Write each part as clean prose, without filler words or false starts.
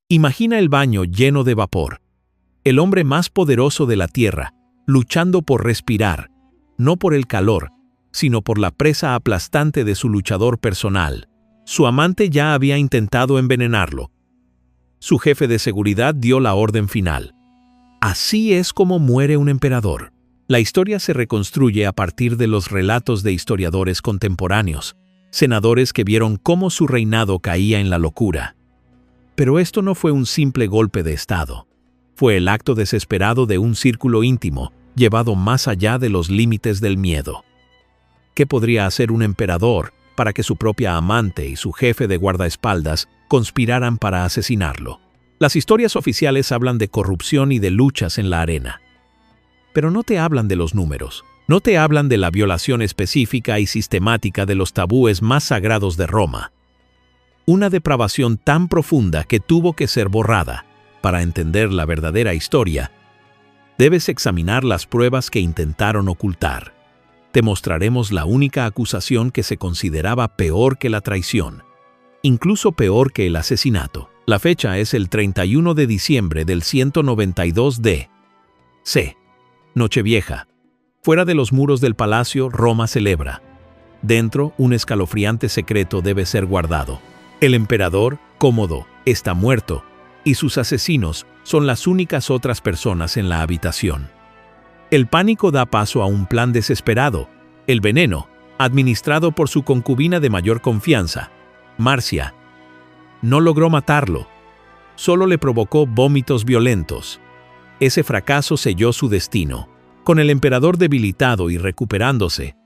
Imagina el baño lleno de vapor. El hombre más poderoso de la tierra, luchando por respirar, no por el calor, sino por la presa aplastante de su luchador personal. Su amante ya había intentado envenenarlo. Su jefe de seguridad dio la orden final. Así es como muere un emperador. La historia se reconstruye a partir de los relatos de historiadores contemporáneos, senadores que vieron cómo su reinado caía en la locura. Pero esto no fue un simple golpe de estado. Fue el acto desesperado de un círculo íntimo, llevado más allá de los límites del miedo. ¿Qué podría hacer un emperador para que su propia amante y su jefe de guardaespaldas conspiraran para asesinarlo? Las historias oficiales hablan de corrupción y de luchas en la arena. Pero no te hablan de los números. No te hablan de la violación específica y sistemática de los tabúes más sagrados de Roma. Una depravación tan profunda que tuvo que ser borrada. Para entender la verdadera historia, debes examinar las pruebas que intentaron ocultar. Te mostraremos la única acusación que se consideraba peor que la traición, incluso peor que el asesinato. La fecha es el 31 de diciembre del 192 d.C. Nochevieja. Fuera de los muros del palacio, Roma celebra. Dentro, un escalofriante secreto debe ser guardado. El emperador, Cómodo, está muerto, y sus asesinos son las únicas otras personas en la habitación. El pánico da paso a un plan desesperado. El veneno, administrado por su concubina de mayor confianza, Marcia, no logró matarlo. Solo le provocó vómitos violentos. Ese fracaso selló su destino. Con el emperador debilitado y recuperándose,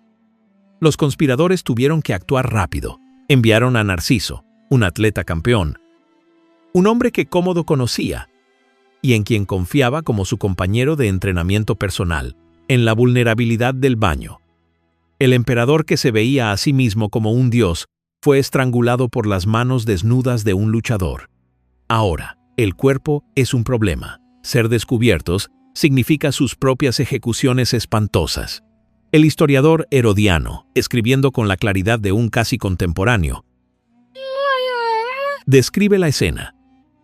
los conspiradores tuvieron que actuar rápido. Enviaron a Narciso, un atleta campeón, un hombre que Cómodo conocía y en quien confiaba como su compañero de entrenamiento personal, en la vulnerabilidad del baño. El emperador, que se veía a sí mismo como un dios, fue estrangulado por las manos desnudas de un luchador. Ahora, el cuerpo es un problema. Ser descubiertos significa sus propias ejecuciones espantosas. El historiador Herodiano, escribiendo con la claridad de un casi contemporáneo, describe la escena.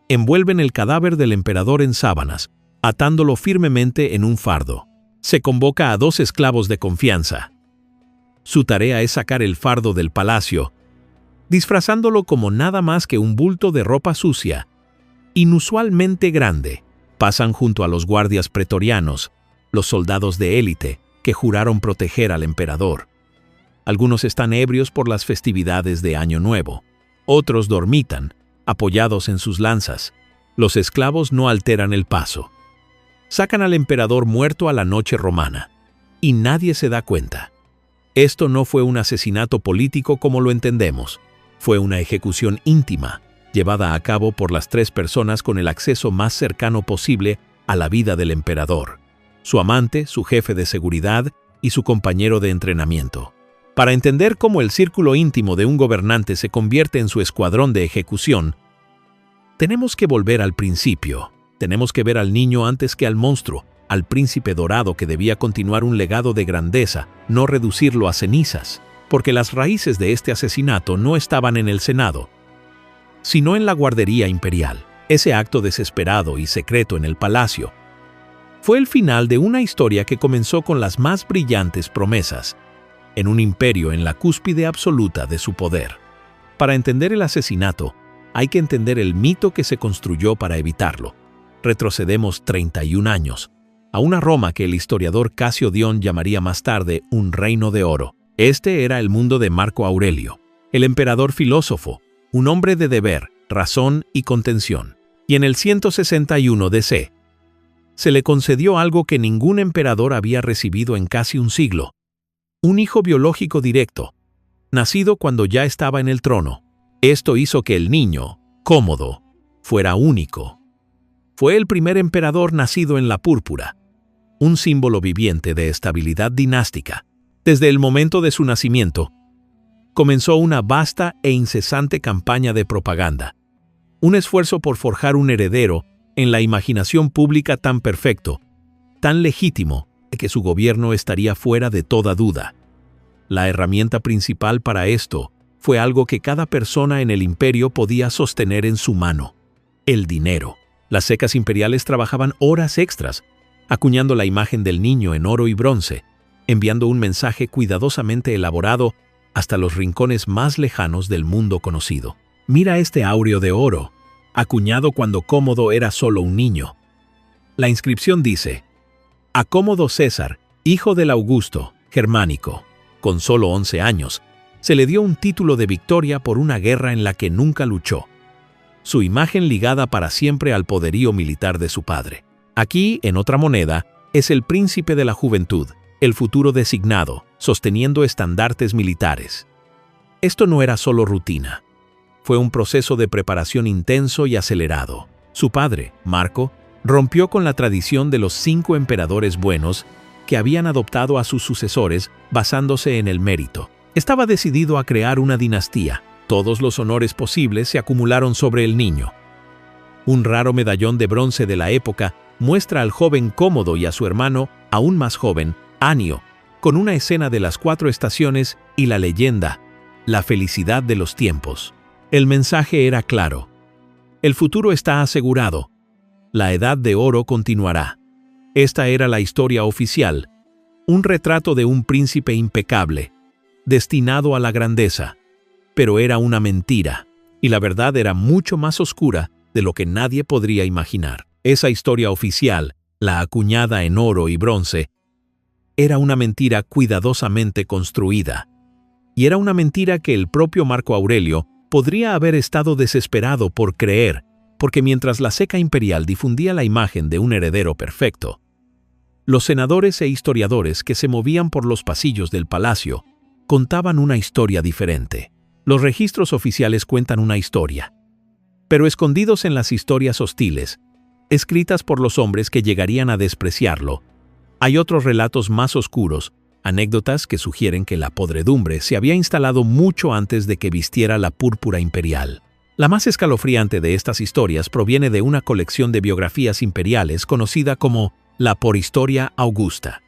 Envuelven el cadáver del emperador en sábanas, atándolo firmemente en un fardo. Se convoca a 2 esclavos de confianza. Su tarea es sacar el fardo del palacio, disfrazándolo como nada más que un bulto de ropa sucia, inusualmente grande. Pasan junto a los guardias pretorianos, los soldados de élite que juraron proteger al emperador. Algunos están ebrios por las festividades de Año Nuevo. Otros dormitan, apoyados en sus lanzas. Los esclavos no alteran el paso. Sacan al emperador muerto a la noche romana, y nadie se da cuenta. Esto no fue un asesinato político como lo entendemos. Fue una ejecución íntima, llevada a cabo por las 3 personas con el acceso más cercano posible a la vida del emperador: su amante, su jefe de seguridad y su compañero de entrenamiento. Para entender cómo el círculo íntimo de un gobernante se convierte en su escuadrón de ejecución, tenemos que volver al principio. Tenemos que ver al niño antes que al monstruo, al príncipe dorado que debía continuar un legado de grandeza, no reducirlo a cenizas, porque las raíces de este asesinato no estaban en el Senado, sino en la guardería imperial. Ese acto desesperado y secreto en el palacio fue el final de una historia que comenzó con las más brillantes promesas, en un imperio en la cúspide absoluta de su poder. Para entender el asesinato, hay que entender el mito que se construyó para evitarlo. Retrocedemos 31 años, a una Roma que el historiador Casio Dion llamaría más tarde un reino de oro. Este era el mundo de Marco Aurelio, el emperador filósofo, un hombre de deber, razón y contención. Y en el 161 d.C. se le concedió algo que ningún emperador había recibido en casi un siglo: un hijo biológico directo, nacido cuando ya estaba en el trono. Esto hizo que el niño, Cómodo, fuera único. Fue el primer emperador nacido en la púrpura, un símbolo viviente de estabilidad dinástica. Desde el momento de su nacimiento, comenzó una vasta e incesante campaña de propaganda, un esfuerzo por forjar un heredero en la imaginación pública tan perfecto, tan legítimo, que su gobierno estaría fuera de toda duda. La herramienta principal para esto fue algo que cada persona en el imperio podía sostener en su mano: el dinero. Las secas imperiales trabajaban horas extras, acuñando la imagen del niño en oro y bronce, enviando un mensaje cuidadosamente elaborado hasta los rincones más lejanos del mundo conocido. Mira este áureo de oro, acuñado cuando Cómodo era solo un niño. La inscripción dice: a Cómodo César, hijo del Augusto, germánico. Con solo 11 años, se le dio un título de victoria por una guerra en la que nunca luchó. Su imagen ligada para siempre al poderío militar de su padre. Aquí, en otra moneda, es el príncipe de la juventud, el futuro designado, sosteniendo estandartes militares. Esto no era solo rutina. Fue un proceso de preparación intenso y acelerado. Su padre, Marco, rompió con la tradición de los 5 emperadores buenos que habían adoptado a sus sucesores basándose en el mérito. Estaba decidido a crear una dinastía. Todos los honores posibles se acumularon sobre el niño. Un raro medallón de bronce de la época muestra al joven Cómodo y a su hermano, aún más joven, Anio, con una escena de las 4 estaciones y la leyenda, la felicidad de los tiempos. El mensaje era claro. El futuro está asegurado. La edad de oro continuará. Esta era la historia oficial, un retrato de un príncipe impecable, destinado a la grandeza. Pero era una mentira, y la verdad era mucho más oscura de lo que nadie podría imaginar. Esa historia oficial, la acuñada en oro y bronce, era una mentira cuidadosamente construida. Y era una mentira que el propio Marco Aurelio podría haber estado desesperado por creer, porque mientras la ceca imperial difundía la imagen de un heredero perfecto, los senadores e historiadores que se movían por los pasillos del palacio contaban una historia diferente. Los registros oficiales cuentan una historia, pero escondidos en las historias hostiles, escritas por los hombres que llegarían a despreciarlo, hay otros relatos más oscuros, anécdotas que sugieren que la podredumbre se había instalado mucho antes de que vistiera la púrpura imperial. La más escalofriante de estas historias proviene de una colección de biografías imperiales conocida como la Porhistoria Augusta.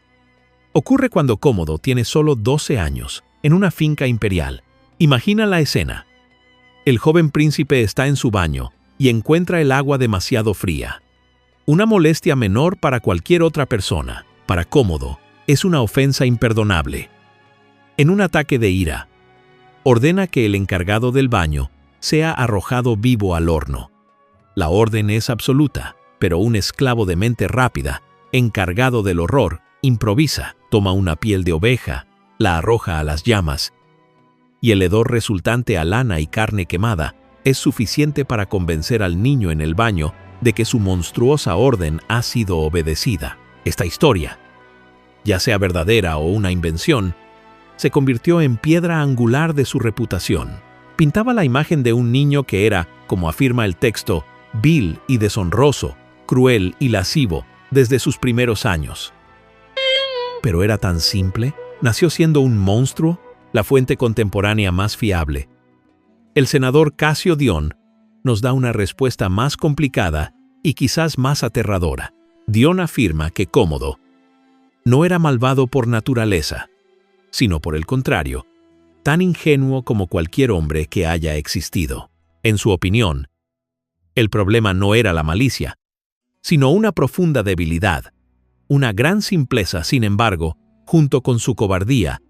Ocurre cuando Cómodo tiene solo 12 años, en una finca imperial. Imagina la escena. El joven príncipe está en su baño y encuentra el agua demasiado fría. Una molestia menor para cualquier otra persona. Para Cómodo, es una ofensa imperdonable. En un ataque de ira, ordena que el encargado del baño sea arrojado vivo al horno. La orden es absoluta, pero un esclavo de mente rápida, encargado del horror, improvisa, toma una piel de oveja, la arroja a las llamas, y el hedor resultante a lana y carne quemada es suficiente para convencer al niño en el baño de que su monstruosa orden ha sido obedecida. Esta historia, ya sea verdadera o una invención, se convirtió en piedra angular de su reputación. Pintaba la imagen de un niño que era, como afirma el texto, vil y deshonroso, cruel y lascivo desde sus primeros años. Pero era tan simple, nació siendo un monstruo. La fuente contemporánea más fiable, el senador Casio Dion, nos da una respuesta más complicada y quizás más aterradora. Dion afirma que Cómodo no era malvado por naturaleza, sino por el contrario, tan ingenuo como cualquier hombre que haya existido. En su opinión, el problema no era la malicia, sino una profunda debilidad, una gran simpleza, sin embargo, junto con su cobardía,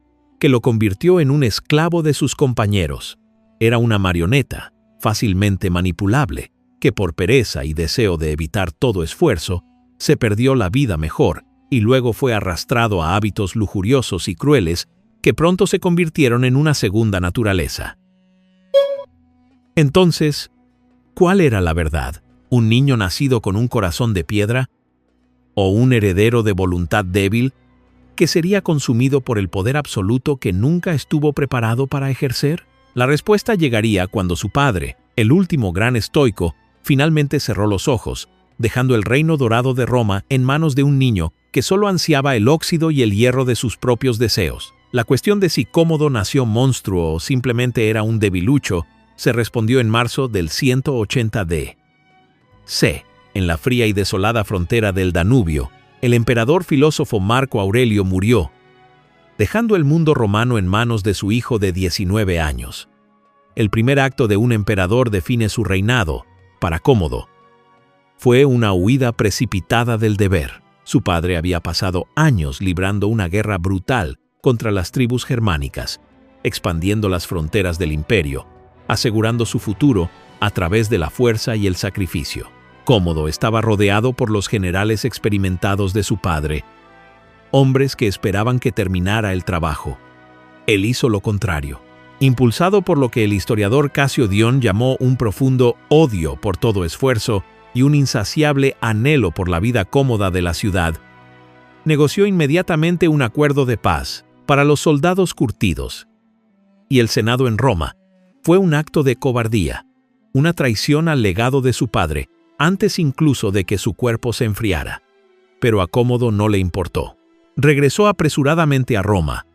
que lo convirtió en un esclavo de sus compañeros. Era una marioneta, fácilmente manipulable, que por pereza y deseo de evitar todo esfuerzo, se perdió la vida mejor y luego fue arrastrado a hábitos lujuriosos y crueles que pronto se convirtieron en una segunda naturaleza. Entonces, ¿cuál era la verdad? ¿Un niño nacido con un corazón de piedra? ¿O un heredero de voluntad débil que sería consumido por el poder absoluto que nunca estuvo preparado para ejercer? La respuesta llegaría cuando su padre, el último gran estoico, finalmente cerró los ojos, dejando el reino dorado de Roma en manos de un niño que solo ansiaba el óxido y el hierro de sus propios deseos. La cuestión de si Cómodo nació monstruo o simplemente era un debilucho se respondió en marzo del 180 d.C., en la fría y desolada frontera del Danubio. El emperador filósofo Marco Aurelio murió, dejando el mundo romano en manos de su hijo de 19 años. El primer acto de un emperador define su reinado. Para Cómodo, Fue una huida precipitada del deber. Su padre había pasado años librando una guerra brutal contra las tribus germánicas, expandiendo las fronteras del imperio, asegurando su futuro a través de la fuerza y el sacrificio. Cómodo estaba rodeado por los generales experimentados de su padre, hombres que esperaban que terminara el trabajo. Él hizo lo contrario. Impulsado por lo que el historiador Casio Dion llamó un profundo odio por todo esfuerzo y un insaciable anhelo por la vida cómoda de la ciudad, negoció inmediatamente un acuerdo de paz para los soldados curtidos. Y el Senado en Roma fue un acto de cobardía, una traición al legado de su padre, antes incluso de que su cuerpo se enfriara. Pero a Cómodo no le importó. Regresó apresuradamente a Roma,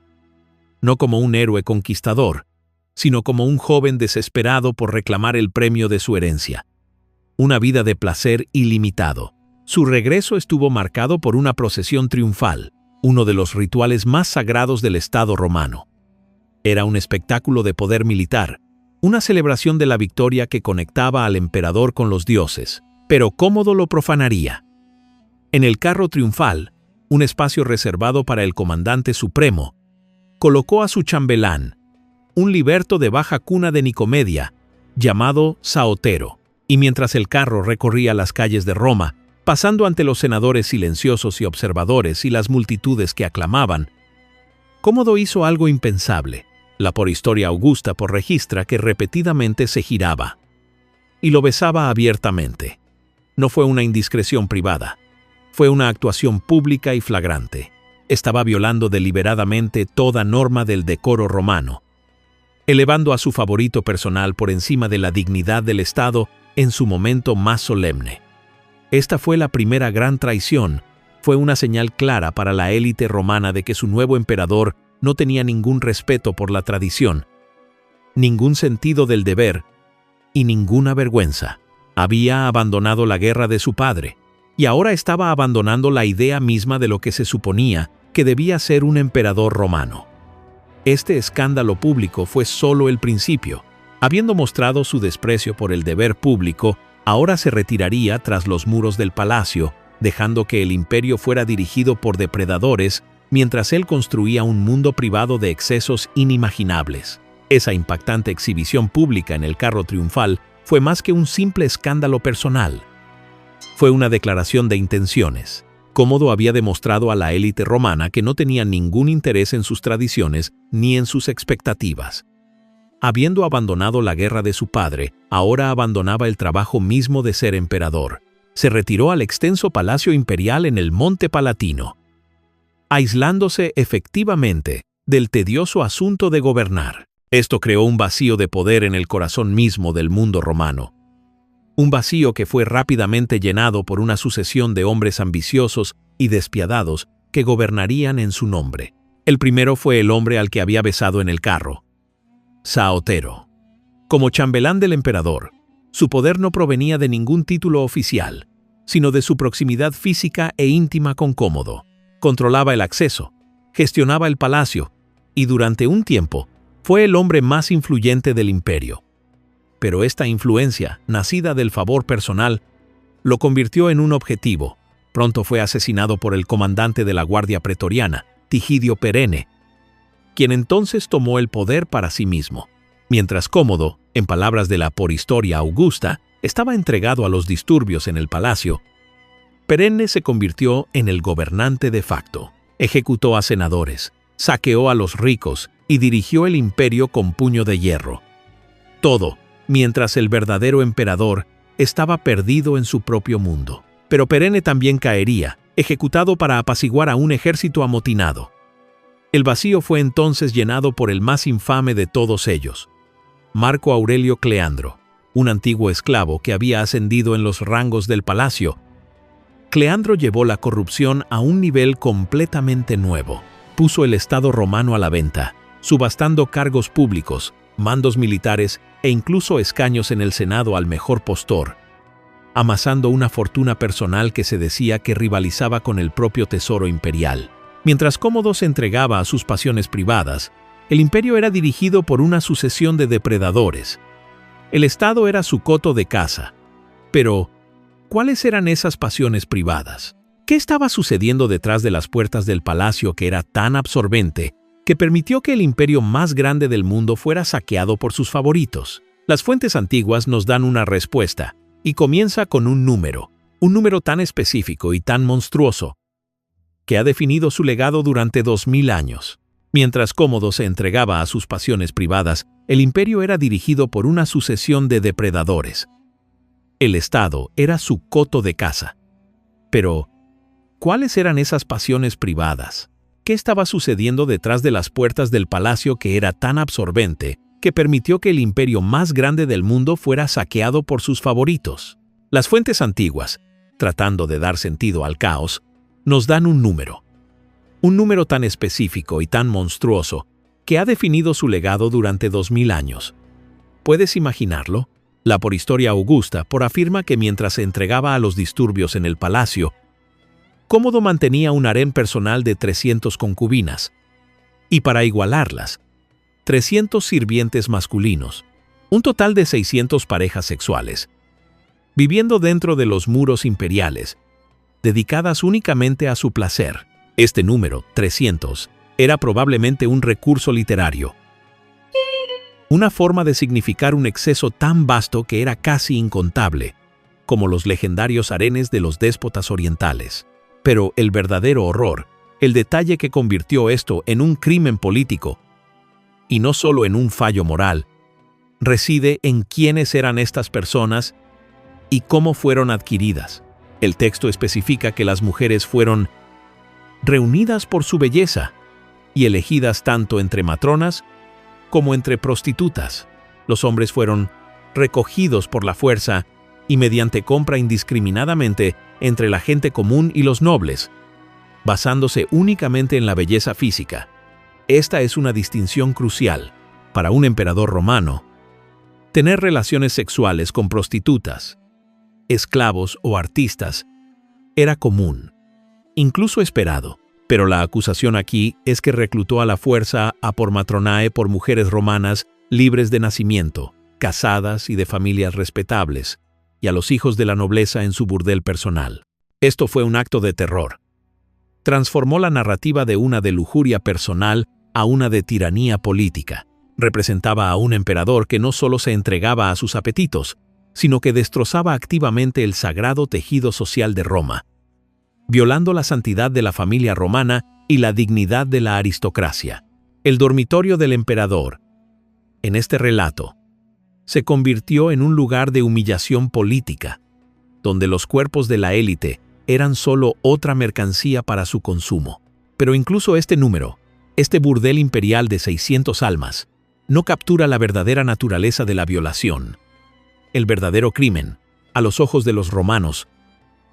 no como un héroe conquistador, sino como un joven desesperado por reclamar el premio de su herencia. Una vida de placer ilimitado. Su regreso estuvo marcado por una procesión triunfal, uno de los rituales más sagrados del Estado romano. Era un espectáculo de poder militar, una celebración de la victoria que conectaba al emperador con los dioses, pero Cómodo lo profanaría. En el carro triunfal, un espacio reservado para el comandante supremo, colocó a su chambelán, un liberto de baja cuna de Nicomedia, llamado Saotero, y mientras el carro recorría las calles de Roma, pasando ante los senadores silenciosos y observadores y las multitudes que aclamaban, Cómodo hizo algo impensable. La Porhistoria Augusta registra que repetidamente se giraba y lo besaba abiertamente. No fue una indiscreción privada, fue una actuación pública y flagrante. Estaba violando deliberadamente toda norma del decoro romano, elevando a su favorito personal por encima de la dignidad del Estado en su momento más solemne. Esta fue la primera gran traición, fue una señal clara para la élite romana de que su nuevo emperador no tenía ningún respeto por la tradición, ningún sentido del deber y ninguna vergüenza. Había abandonado la guerra de su padre, y ahora estaba abandonando la idea misma de lo que se suponía que debía ser un emperador romano. Este escándalo público fue solo el principio. Habiendo mostrado su desprecio por el deber público, ahora se retiraría tras los muros del palacio, dejando que el imperio fuera dirigido por depredadores, mientras él construía un mundo privado de excesos inimaginables. Esa impactante exhibición pública en el carro triunfal fue más que un simple escándalo personal. Fue una declaración de intenciones. Cómodo había demostrado a la élite romana que no tenía ningún interés en sus tradiciones ni en sus expectativas. Habiendo abandonado la guerra de su padre, ahora abandonaba el trabajo mismo de ser emperador. Se retiró al extenso palacio imperial en el Monte Palatino, aislándose efectivamente del tedioso asunto de gobernar. Esto creó un vacío de poder en el corazón mismo del mundo romano. Un vacío que fue rápidamente llenado por una sucesión de hombres ambiciosos y despiadados que gobernarían en su nombre. El primero fue el hombre al que había besado en el carro, Saotero. Como chambelán del emperador, su poder no provenía de ningún título oficial, sino de su proximidad física e íntima con Cómodo. Controlaba el acceso, gestionaba el palacio, y durante un tiempo fue el hombre más influyente del imperio. Pero esta influencia, nacida del favor personal, lo convirtió en un objetivo. Pronto fue asesinado por el comandante de la Guardia Pretoriana, Tigidio Perenne, quien entonces tomó el poder para sí mismo. Mientras Cómodo, en palabras de la Porhistoria Augusta, estaba entregado a los disturbios en el palacio, Perenne se convirtió en el gobernante de facto. Ejecutó a senadores, saqueó a los ricos y dirigió el imperio con puño de hierro. Todo mientras el verdadero emperador estaba perdido en su propio mundo. Pero Perenne también caería, ejecutado para apaciguar a un ejército amotinado. El vacío fue entonces llenado por el más infame de todos ellos, Marco Aurelio Cleandro, un antiguo esclavo que había ascendido en los rangos del palacio. Cleandro llevó la corrupción a un nivel completamente nuevo. Puso el Estado romano a la venta, subastando cargos públicos, mandos militares e incluso escaños en el Senado al mejor postor, amasando una fortuna personal que se decía que rivalizaba con el propio tesoro imperial. Mientras Cómodo se entregaba a sus pasiones privadas, el imperio era dirigido por una sucesión de depredadores. El Estado era su coto de caza. Pero, ¿cuáles eran esas pasiones privadas? ¿Qué estaba sucediendo detrás de las puertas del palacio que era tan absorbente que permitió que el imperio más grande del mundo fuera saqueado por sus favoritos? Las fuentes antiguas nos dan una respuesta, y comienza con un número tan específico y tan monstruoso, que ha definido su legado durante 2000 años. Mientras Cómodo se entregaba a sus pasiones privadas, el imperio era dirigido por una sucesión de depredadores. El Estado era su coto de caza. Pero, ¿cuáles eran esas pasiones privadas? ¿Qué estaba sucediendo detrás de las puertas del palacio que era tan absorbente que permitió que el imperio más grande del mundo fuera saqueado por sus favoritos? Las fuentes antiguas, tratando de dar sentido al caos, nos dan un número tan específico y tan monstruoso que ha definido su legado durante 2000 años. ¿Puedes imaginarlo? La Porhistoria Augusta afirma que mientras se entregaba a los disturbios en el palacio, Cómodo mantenía un harén personal de 300 concubinas, y para igualarlas, 300 sirvientes masculinos, un total de 600 parejas sexuales, viviendo dentro de los muros imperiales, dedicadas únicamente a su placer. Este número, 300, era probablemente un recurso literario, una forma de significar un exceso tan vasto que era casi incontable, como los legendarios harenes de los déspotas orientales. Pero el verdadero horror, el detalle que convirtió esto en un crimen político, y no solo en un fallo moral, reside en quiénes eran estas personas y cómo fueron adquiridas. El texto especifica que las mujeres fueron reunidas por su belleza y elegidas tanto entre matronas como entre prostitutas. Los hombres fueron recogidos por la fuerza y mediante compra indiscriminadamente entre la gente común y los nobles, basándose únicamente en la belleza física. Esta es una distinción crucial. Para un emperador romano, tener relaciones sexuales con prostitutas, esclavos o artistas era común, incluso esperado. Pero la acusación aquí es que reclutó a la fuerza a por matronae por mujeres romanas libres de nacimiento, casadas y de familias respetables, y a los hijos de la nobleza en su burdel personal. Esto fue un acto de terror. Transformó la narrativa de una de lujuria personal a una de tiranía política. Representaba a un emperador que no solo se entregaba a sus apetitos, sino que destrozaba activamente el sagrado tejido social de Roma, violando la santidad de la familia romana y la dignidad de la aristocracia. El dormitorio del emperador, en este relato, se convirtió en un lugar de humillación política, donde los cuerpos de la élite eran solo otra mercancía para su consumo. Pero incluso este número, este burdel imperial de 600 almas, no captura la verdadera naturaleza de la violación. El verdadero crimen, a los ojos de los romanos,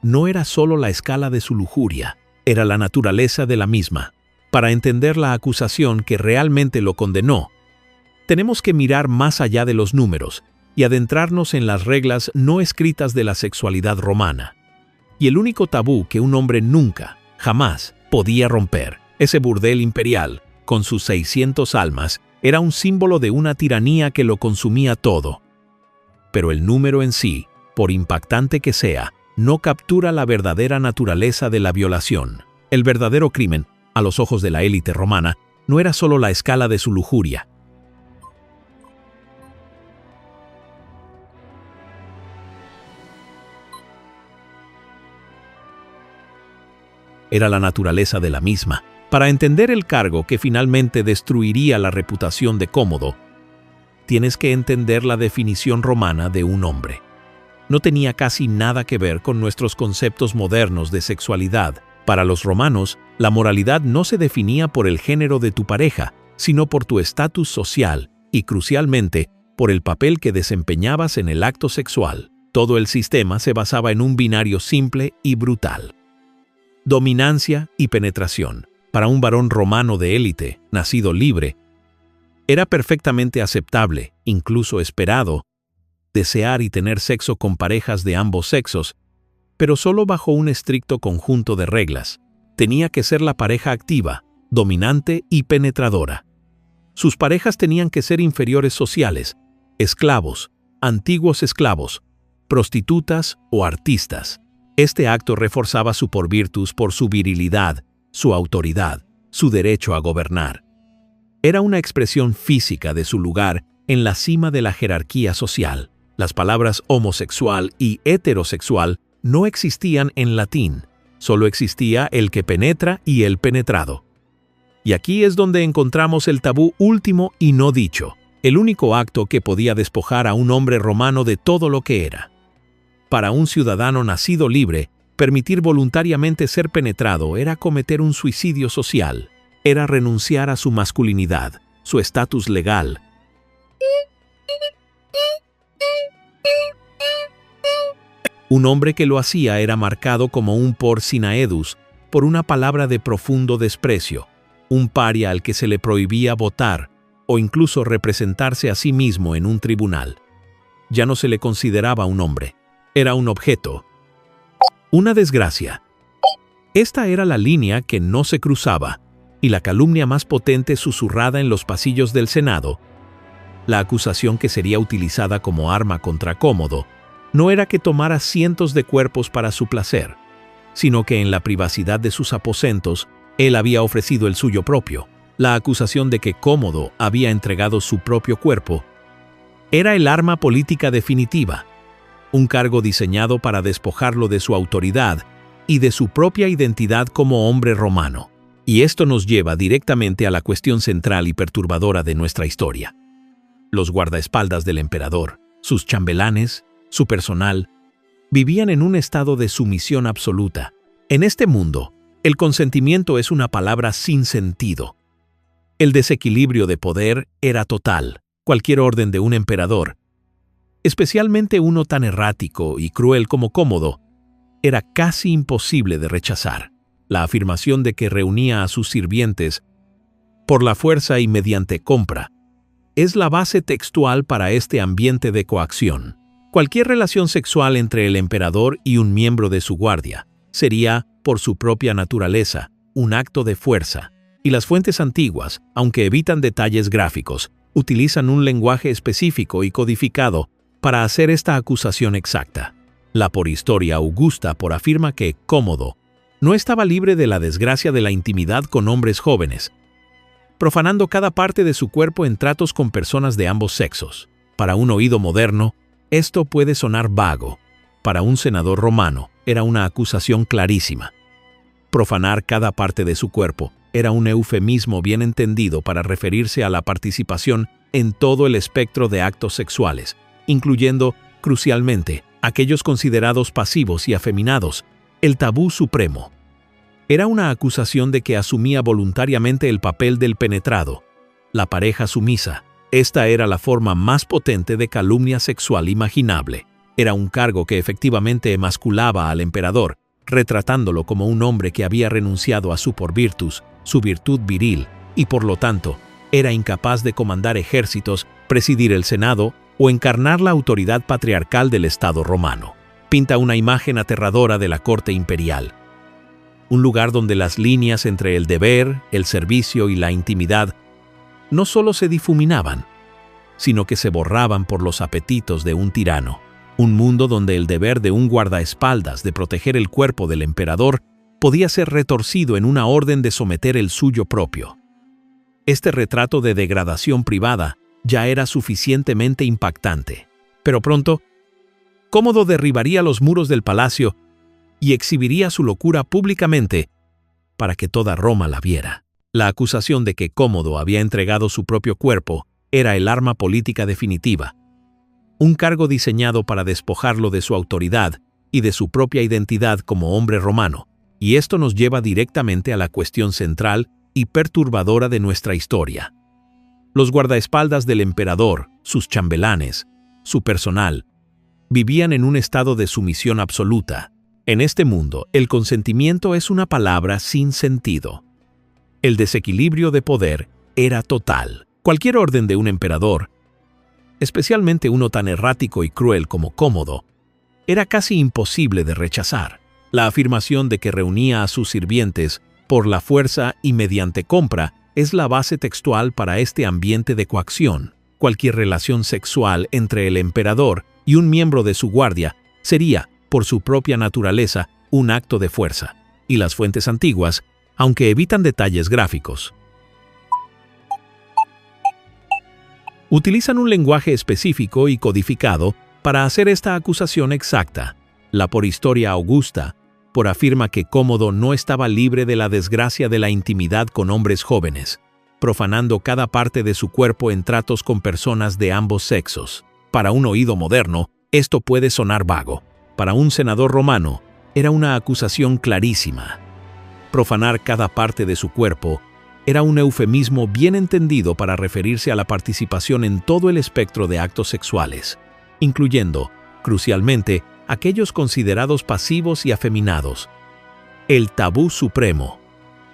no era solo la escala de su lujuria, era la naturaleza de la misma. Para entender la acusación que realmente lo condenó, tenemos que mirar más allá de los números y adentrarnos en las reglas no escritas de la sexualidad romana. Y el único tabú que un hombre nunca, jamás, podía romper, ese burdel imperial, con sus 600 almas, era un símbolo de una tiranía que lo consumía todo. Pero el número en sí, por impactante que sea, no captura la verdadera naturaleza de la violación. El verdadero crimen, a los ojos de la élite romana, no era solo la escala de su lujuria. Era la naturaleza de la misma. Para entender el cargo que finalmente destruiría la reputación de Cómodo, tienes que entender la definición romana de un hombre. No tenía casi nada que ver con nuestros conceptos modernos de sexualidad. Para los romanos, la moralidad no se definía por el género de tu pareja, sino por tu estatus social y, crucialmente, por el papel que desempeñabas en el acto sexual. Todo el sistema se basaba en un binario simple y brutal: dominancia y penetración. Para un varón romano de élite, nacido libre, era perfectamente aceptable, incluso esperado, desear y tener sexo con parejas de ambos sexos, pero solo bajo un estricto conjunto de reglas. Tenía que ser la pareja activa, dominante y penetradora. Sus parejas tenían que ser inferiores sociales, esclavos, antiguos esclavos, prostitutas o artistas. Este acto reforzaba su por virtus por su virilidad, su autoridad, su derecho a gobernar. Era una expresión física de su lugar en la cima de la jerarquía social. Las palabras homosexual y heterosexual no existían en latín, solo existía el que penetra y el penetrado. Y aquí es donde encontramos el tabú último y no dicho, el único acto que podía despojar a un hombre romano de todo lo que era. Para un ciudadano nacido libre, permitir voluntariamente ser penetrado era cometer un suicidio social, era renunciar a su masculinidad, su estatus legal. Un hombre que lo hacía era marcado como un porcinaedus por una palabra de profundo desprecio, un paria al que se le prohibía votar o incluso representarse a sí mismo en un tribunal. Ya no se le consideraba un hombre, era un objeto. Una desgracia. Esta era la línea que no se cruzaba, y la calumnia más potente susurrada en los pasillos del Senado. La acusación que sería utilizada como arma contra Cómodo no era que tomara cientos de cuerpos para su placer, sino que en la privacidad de sus aposentos él había ofrecido el suyo propio. La acusación de que Cómodo había entregado su propio cuerpo era el arma política definitiva, un cargo diseñado para despojarlo de su autoridad y de su propia identidad como hombre romano. Y esto nos lleva directamente a la cuestión central y perturbadora de nuestra historia. Los guardaespaldas del emperador, sus chambelanes, su personal, vivían en un estado de sumisión absoluta. En este mundo, el consentimiento es una palabra sin sentido. El desequilibrio de poder era total. Cualquier orden de un emperador, especialmente uno tan errático y cruel como Cómodo, era casi imposible de rechazar. La afirmación de que reunía a sus sirvientes por la fuerza y mediante compra es la base textual para este ambiente de coacción. Cualquier relación sexual entre el emperador y un miembro de su guardia sería, por su propia naturaleza, un acto de fuerza, y las fuentes antiguas, aunque evitan detalles gráficos, utilizan un lenguaje específico y codificado para hacer esta acusación exacta. La Porhistoria Augusta afirma que Cómodo no estaba libre de la desgracia de la intimidad con hombres jóvenes, profanando cada parte de su cuerpo en tratos con personas de ambos sexos. Para un oído moderno, esto puede sonar vago. Para un senador romano, era una acusación clarísima. Profanar cada parte de su cuerpo era un eufemismo bien entendido para referirse a la participación en todo el espectro de actos sexuales, incluyendo, crucialmente, aquellos considerados pasivos y afeminados, el tabú supremo. Era una acusación de que asumía voluntariamente el papel del penetrado, la pareja sumisa. Esta era la forma más potente de calumnia sexual imaginable. Era un cargo que efectivamente emasculaba al emperador, retratándolo como un hombre que había renunciado a su por virtus, su virtud viril, y por lo tanto, era incapaz de comandar ejércitos, presidir el Senado o encarnar la autoridad patriarcal del Estado romano. Pinta una imagen aterradora de la corte imperial. Un lugar donde las líneas entre el deber, el servicio y la intimidad no solo se difuminaban, sino que se borraban por los apetitos de un tirano. Un mundo donde el deber de un guardaespaldas de proteger el cuerpo del emperador podía ser retorcido en una orden de someter el suyo propio. Este retrato de degradación privada ya era suficientemente impactante. Pero pronto, Cómodo derribaría los muros del palacio y exhibiría su locura públicamente para que toda Roma la viera. La acusación de que Cómodo había entregado su propio cuerpo era el arma política definitiva, un cargo diseñado para despojarlo de su autoridad y de su propia identidad como hombre romano, y esto nos lleva directamente a la cuestión central y perturbadora de nuestra historia. Los guardaespaldas del emperador, sus chambelanes, su personal, vivían en un estado de sumisión absoluta. En este mundo, el consentimiento es una palabra sin sentido. El desequilibrio de poder era total. Cualquier orden de un emperador, especialmente uno tan errático y cruel como Cómodo, era casi imposible de rechazar. La afirmación de que reunía a sus sirvientes por la fuerza y mediante compra es la base textual para este ambiente de coacción. Cualquier relación sexual entre el emperador y un miembro de su guardia sería, por su propia naturaleza, un acto de fuerza, y las fuentes antiguas, aunque evitan detalles gráficos, utilizan un lenguaje específico y codificado para hacer esta acusación exacta. La Porhistoria Augusta afirma que Cómodo no estaba libre de la desgracia de la intimidad con hombres jóvenes, profanando cada parte de su cuerpo en tratos con personas de ambos sexos. Para un oído moderno, esto puede sonar vago. Para un senador romano, era una acusación clarísima. Profanar cada parte de su cuerpo era un eufemismo bien entendido para referirse a la participación en todo el espectro de actos sexuales, incluyendo, crucialmente, aquellos considerados pasivos y afeminados. El tabú supremo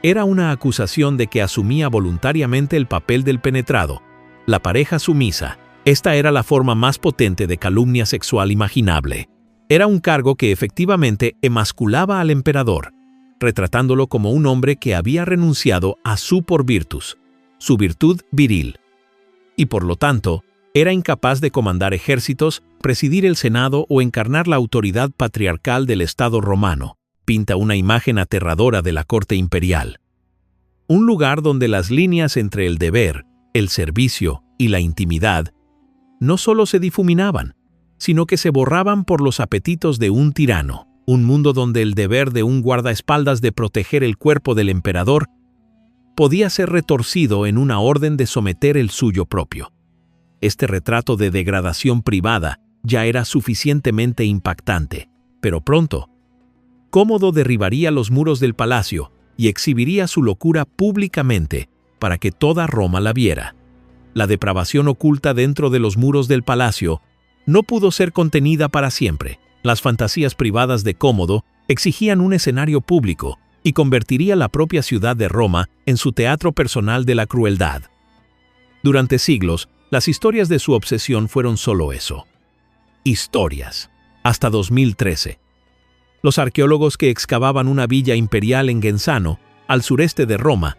era una acusación de que asumía voluntariamente el papel del penetrado, la pareja sumisa. Esta era la forma más potente de calumnia sexual imaginable. Era un cargo que efectivamente emasculaba al emperador, retratándolo como un hombre que había renunciado a su virtus, su virtud viril, y por lo tanto, era incapaz de comandar ejércitos, presidir el Senado o encarnar la autoridad patriarcal del Estado romano. Pinta una imagen aterradora de la corte imperial. Un lugar donde las líneas entre el deber, el servicio y la intimidad no solo se difuminaban, sino que se borraban por los apetitos de un tirano. Un mundo donde el deber de un guardaespaldas de proteger el cuerpo del emperador podía ser retorcido en una orden de someter el suyo propio. Este retrato de degradación privada ya era suficientemente impactante, pero pronto, Cómodo derribaría los muros del palacio y exhibiría su locura públicamente para que toda Roma la viera. La depravación oculta dentro de los muros del palacio no pudo ser contenida para siempre. Las fantasías privadas de Cómodo exigían un escenario público y convertiría la propia ciudad de Roma en su teatro personal de la crueldad. Durante siglos, las historias de su obsesión fueron solo eso. Historias. Hasta 2013. Los arqueólogos que excavaban una villa imperial en Genzano, al sureste de Roma,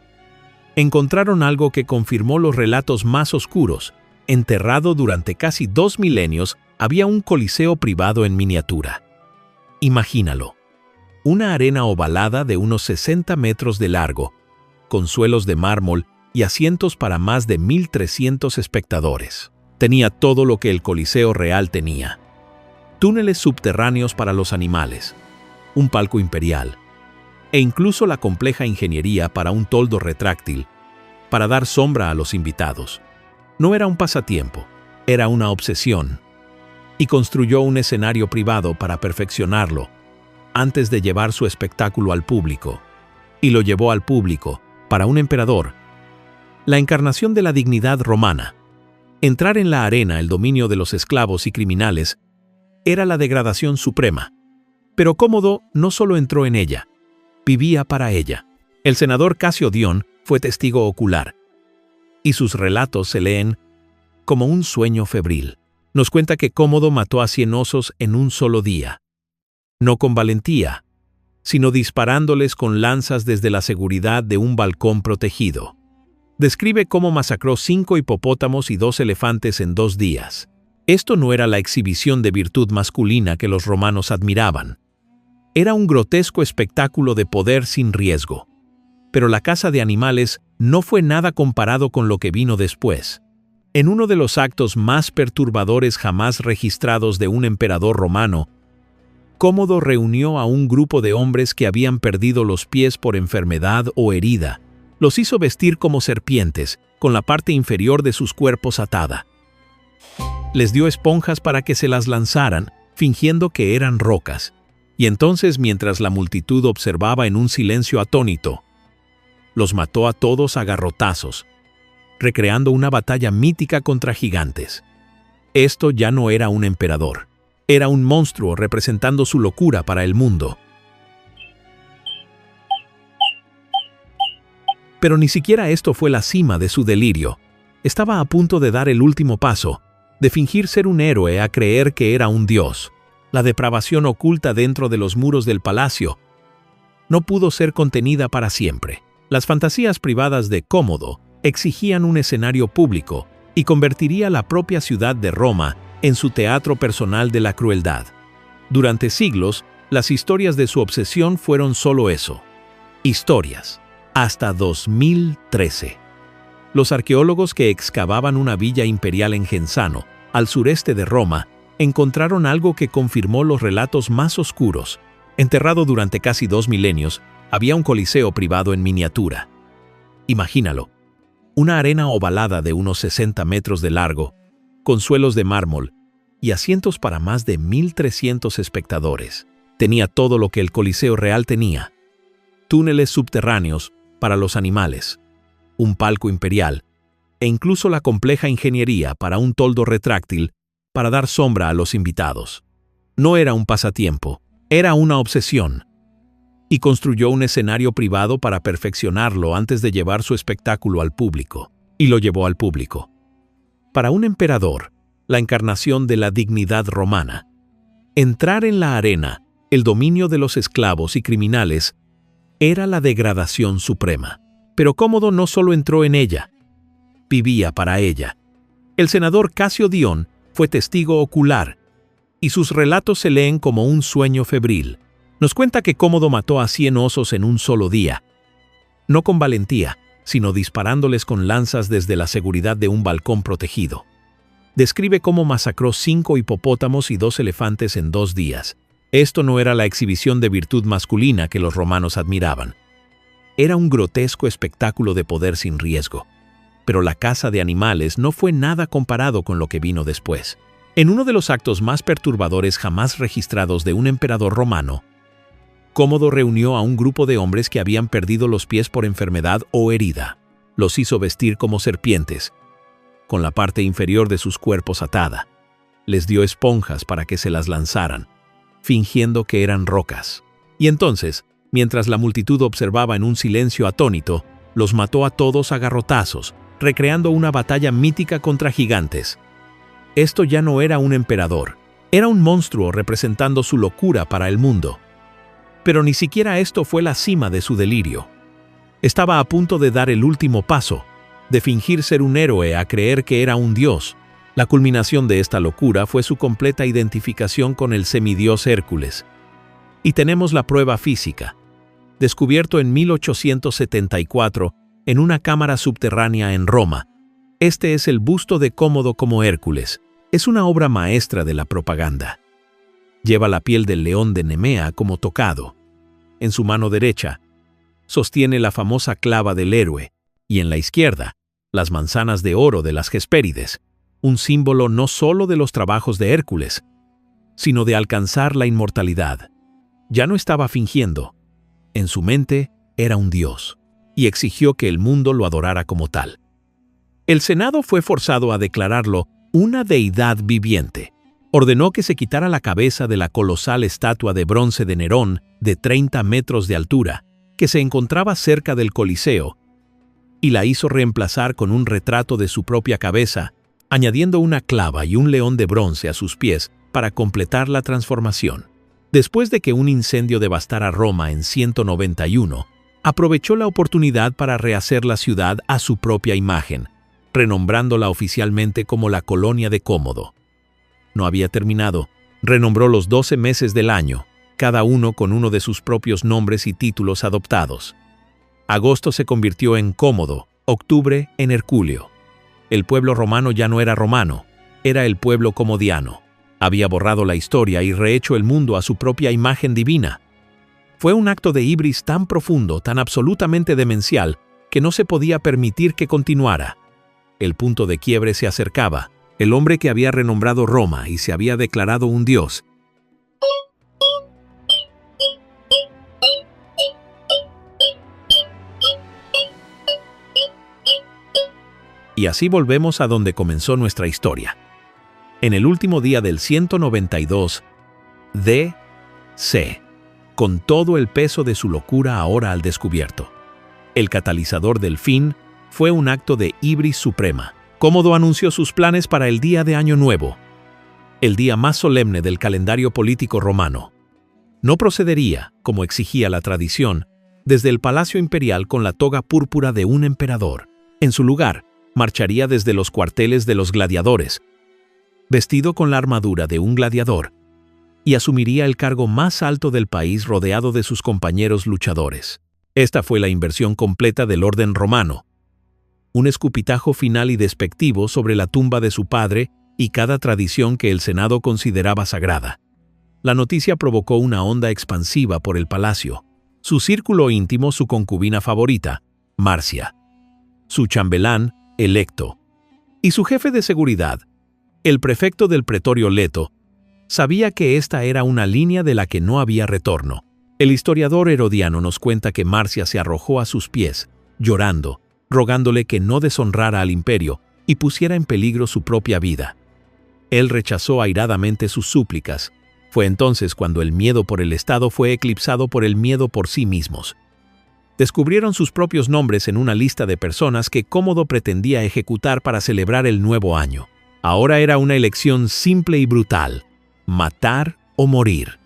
encontraron algo que confirmó los relatos más oscuros. Enterrado durante casi 2 milenios, había un coliseo privado en miniatura. Imagínalo. Una arena ovalada de unos 60 metros de largo, con suelos de mármol y asientos para más de 1.300 espectadores. Tenía todo lo que el Coliseo real tenía. Túneles subterráneos para los animales, un palco imperial, e incluso la compleja ingeniería para un toldo retráctil, para dar sombra a los invitados. No era un pasatiempo, era una obsesión. Y construyó un escenario privado para perfeccionarlo, antes de llevar su espectáculo al público. Y lo llevó al público, para un emperador, la encarnación de la dignidad romana. Entrar en la arena, el dominio de los esclavos y criminales, era la degradación suprema. Pero Cómodo no solo entró en ella, vivía para ella. El senador Casio Dión fue testigo ocular, y sus relatos se leen como un sueño febril. Nos cuenta que Cómodo mató a 100 osos en un solo día. No con valentía, sino disparándoles con lanzas desde la seguridad de un balcón protegido. Describe cómo masacró 5 hipopótamos y 2 elefantes en 2 días. Esto no era la exhibición de virtud masculina que los romanos admiraban. Era un grotesco espectáculo de poder sin riesgo. Pero la caza de animales no fue nada comparado con lo que vino después. En uno de los actos más perturbadores jamás registrados de un emperador romano, Cómodo reunió a un grupo de hombres que habían perdido los pies por enfermedad o herida. Los hizo vestir como serpientes, con la parte inferior de sus cuerpos atada. Les dio esponjas para que se las lanzaran, fingiendo que eran rocas. Y entonces, mientras la multitud observaba en un silencio atónito, los mató a todos a garrotazos, recreando una batalla mítica contra gigantes. Esto ya no era un emperador. Era un monstruo representando su locura para el mundo. Pero ni siquiera esto fue la cima de su delirio. Estaba a punto de dar el último paso, de fingir ser un héroe a creer que era un dios. La depravación oculta dentro de los muros del palacio no pudo ser contenida para siempre. Las fantasías privadas de Cómodo exigían un escenario público y convertiría la propia ciudad de Roma en su teatro personal de la crueldad. Durante siglos, las historias de su obsesión fueron solo eso: historias. Hasta 2013. Los arqueólogos que excavaban una villa imperial en Genzano, al sureste de Roma, encontraron algo que confirmó los relatos más oscuros. Enterrado durante casi 2 milenios, había un coliseo privado en miniatura. Imagínalo: una arena ovalada de unos 60 metros de largo, con suelos de mármol y asientos para más de 1.300 espectadores. Tenía todo lo que el coliseo real tenía: túneles subterráneos para los animales, un palco imperial e incluso la compleja ingeniería para un toldo retráctil para dar sombra a los invitados. No era un pasatiempo, era una obsesión. Y construyó un escenario privado para perfeccionarlo antes de llevar su espectáculo al público. Y lo llevó al público. Para un emperador, la encarnación de la dignidad romana, entrar en la arena, el dominio de los esclavos y criminales, era la degradación suprema. Pero Cómodo no solo entró en ella, vivía para ella. El senador Casio Dión fue testigo ocular, y sus relatos se leen como un sueño febril. Nos cuenta que Cómodo mató a 100 osos en un solo día, no con valentía, sino disparándoles con lanzas desde la seguridad de un balcón protegido. Describe cómo masacró 5 hipopótamos y 2 elefantes en 2 días. Esto no era la exhibición de virtud masculina que los romanos admiraban. Era un grotesco espectáculo de poder sin riesgo. Pero la caza de animales no fue nada comparado con lo que vino después. En uno de los actos más perturbadores jamás registrados de un emperador romano, Cómodo reunió a un grupo de hombres que habían perdido los pies por enfermedad o herida. Los hizo vestir como serpientes, con la parte inferior de sus cuerpos atada. Les dio esponjas para que se las lanzaran, fingiendo que eran rocas. Y entonces, mientras la multitud observaba en un silencio atónito, los mató a todos a garrotazos, recreando una batalla mítica contra gigantes. Esto ya no era un emperador, era un monstruo representando su locura para el mundo. Pero ni siquiera esto fue la cima de su delirio. Estaba a punto de dar el último paso, de fingir ser un héroe a creer que era un dios. La culminación de esta locura fue su completa identificación con el semidios Hércules. Y tenemos la prueba física. Descubierto en 1874 en una cámara subterránea en Roma. Este es el busto de Cómodo como Hércules. Es una obra maestra de la propaganda. Lleva la piel del león de Nemea como tocado. En su mano derecha, sostiene la famosa clava del héroe, y en la izquierda, las manzanas de oro de las Hespérides, un símbolo no solo de los trabajos de Hércules, sino de alcanzar la inmortalidad. Ya no estaba fingiendo. En su mente era un dios, y exigió que el mundo lo adorara como tal. El Senado fue forzado a declararlo una deidad viviente. Ordenó que se quitara la cabeza de la colosal estatua de bronce de Nerón de 30 metros de altura, que se encontraba cerca del Coliseo, y la hizo reemplazar con un retrato de su propia cabeza, añadiendo una clava y un león de bronce a sus pies para completar la transformación. Después de que un incendio devastara Roma en 191, aprovechó la oportunidad para rehacer la ciudad a su propia imagen, renombrándola oficialmente como la Colonia de Cómodo. No había terminado. Renombró los 12 meses del año, cada uno con uno de sus propios nombres y títulos adoptados. Agosto se convirtió en Cómodo, octubre en Herculeo. El pueblo romano ya no era romano, era el pueblo comodiano. Había borrado la historia y rehecho el mundo a su propia imagen divina. Fue un acto de ibris tan profundo, tan absolutamente demencial, que no se podía permitir que continuara. El punto de quiebre se acercaba. El hombre que había renombrado Roma y se había declarado un dios. Y así volvemos a donde comenzó nuestra historia. En el último día del 192 D.C., con todo el peso de su locura ahora al descubierto. El catalizador del fin fue un acto de ibris suprema. Cómodo anunció sus planes para el día de Año Nuevo, el día más solemne del calendario político romano. No procedería, como exigía la tradición, desde el palacio imperial con la toga púrpura de un emperador. En su lugar, marcharía desde los cuarteles de los gladiadores, vestido con la armadura de un gladiador, y asumiría el cargo más alto del país rodeado de sus compañeros luchadores. Esta fue la inversión completa del orden romano. Un escupitajo final y despectivo sobre la tumba de su padre y cada tradición que el Senado consideraba sagrada. La noticia provocó una onda expansiva por el palacio. Su círculo íntimo, su concubina favorita, Marcia, su chambelán, Electo, y su jefe de seguridad, el prefecto del pretorio Leto, sabía que esta era una línea de la que no había retorno. El historiador Herodiano nos cuenta que Marcia se arrojó a sus pies, llorando, rogándole que no deshonrara al imperio y pusiera en peligro su propia vida. Él rechazó airadamente sus súplicas. Fue entonces cuando el miedo por el Estado fue eclipsado por el miedo por sí mismos. Descubrieron sus propios nombres en una lista de personas que Cómodo pretendía ejecutar para celebrar el nuevo año. Ahora era una elección simple y brutal: matar o morir.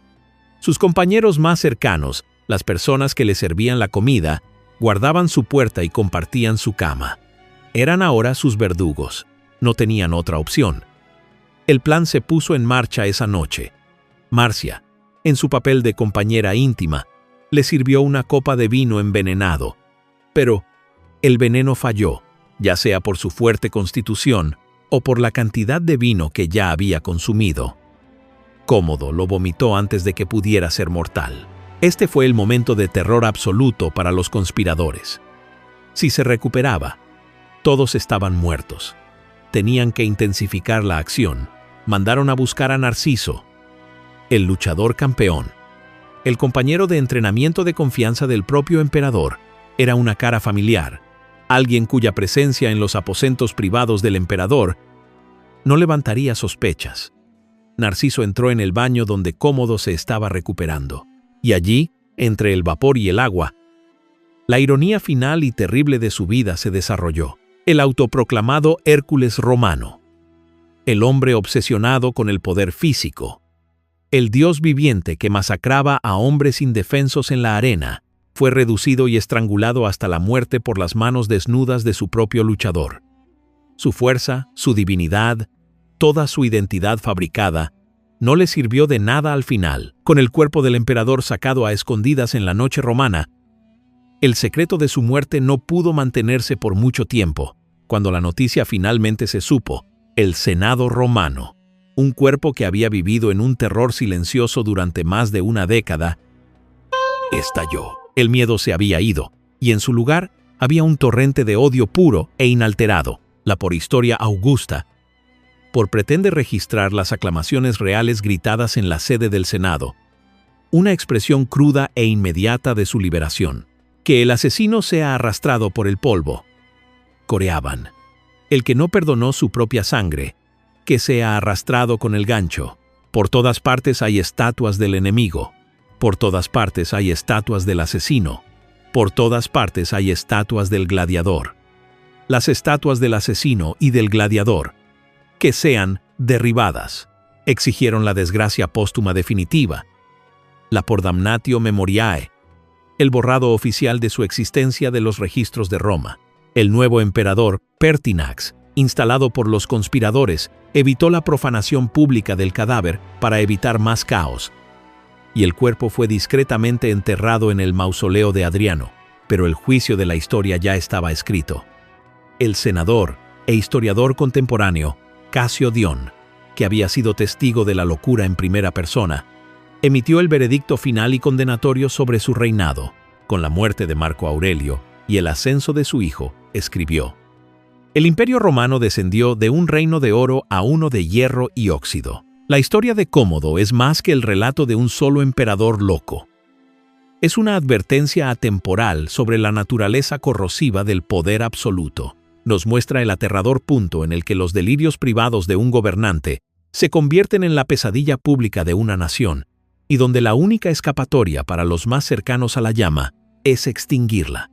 Sus compañeros más cercanos, las personas que le servían la comida, guardaban su puerta y compartían su cama. Eran ahora sus verdugos. No tenían otra opción. El plan se puso en marcha esa noche. Marcia, en su papel de compañera íntima, le sirvió una copa de vino envenenado. Pero el veneno falló, ya sea por su fuerte constitución o por la cantidad de vino que ya había consumido. Cómodo lo vomitó antes de que pudiera ser mortal. Este fue el momento de terror absoluto para los conspiradores. Si se recuperaba, todos estaban muertos. Tenían que intensificar la acción. Mandaron a buscar a Narciso, el luchador campeón. El compañero de entrenamiento de confianza del propio emperador. Era una cara familiar, alguien cuya presencia en los aposentos privados del emperador no levantaría sospechas. Narciso entró en el baño donde Cómodo se estaba recuperando, y allí, entre el vapor y el agua, la ironía final y terrible de su vida se desarrolló. El autoproclamado Hércules romano, el hombre obsesionado con el poder físico, el dios viviente que masacraba a hombres indefensos en la arena, fue reducido y estrangulado hasta la muerte por las manos desnudas de su propio luchador. Su fuerza, su divinidad, toda su identidad fabricada, no le sirvió de nada al final. Con el cuerpo del emperador sacado a escondidas en la noche romana, el secreto de su muerte no pudo mantenerse por mucho tiempo. Cuando la noticia finalmente se supo, el Senado romano, un cuerpo que había vivido en un terror silencioso durante más de una década, estalló. El miedo se había ido, y en su lugar había un torrente de odio puro e inalterado. La porhistoria Augusta pretende registrar las aclamaciones reales gritadas en la sede del Senado, una expresión cruda e inmediata de su liberación. Que el asesino sea arrastrado por el polvo. Coreaban. El que no perdonó su propia sangre, que sea arrastrado con el gancho. Por todas partes hay estatuas del enemigo. Por todas partes hay estatuas del asesino. Por todas partes hay estatuas del gladiador. Las estatuas del asesino y del gladiador, que sean derribadas, exigieron la desgracia póstuma definitiva, la por damnatio memoriae, el borrado oficial de su existencia de los registros de Roma. El nuevo emperador, Pertinax, instalado por los conspiradores, evitó la profanación pública del cadáver para evitar más caos, y el cuerpo fue discretamente enterrado en el mausoleo de Adriano, pero el juicio de la historia ya estaba escrito. El senador e historiador contemporáneo, Casio Dion, que había sido testigo de la locura en primera persona, emitió el veredicto final y condenatorio sobre su reinado. Con la muerte de Marco Aurelio y el ascenso de su hijo, escribió: el imperio romano descendió de un reino de oro a uno de hierro y óxido. La historia de Cómodo es más que el relato de un solo emperador loco. Es una advertencia atemporal sobre la naturaleza corrosiva del poder absoluto. Nos muestra el aterrador punto en el que los delirios privados de un gobernante se convierten en la pesadilla pública de una nación, y donde la única escapatoria para los más cercanos a la llama es extinguirla.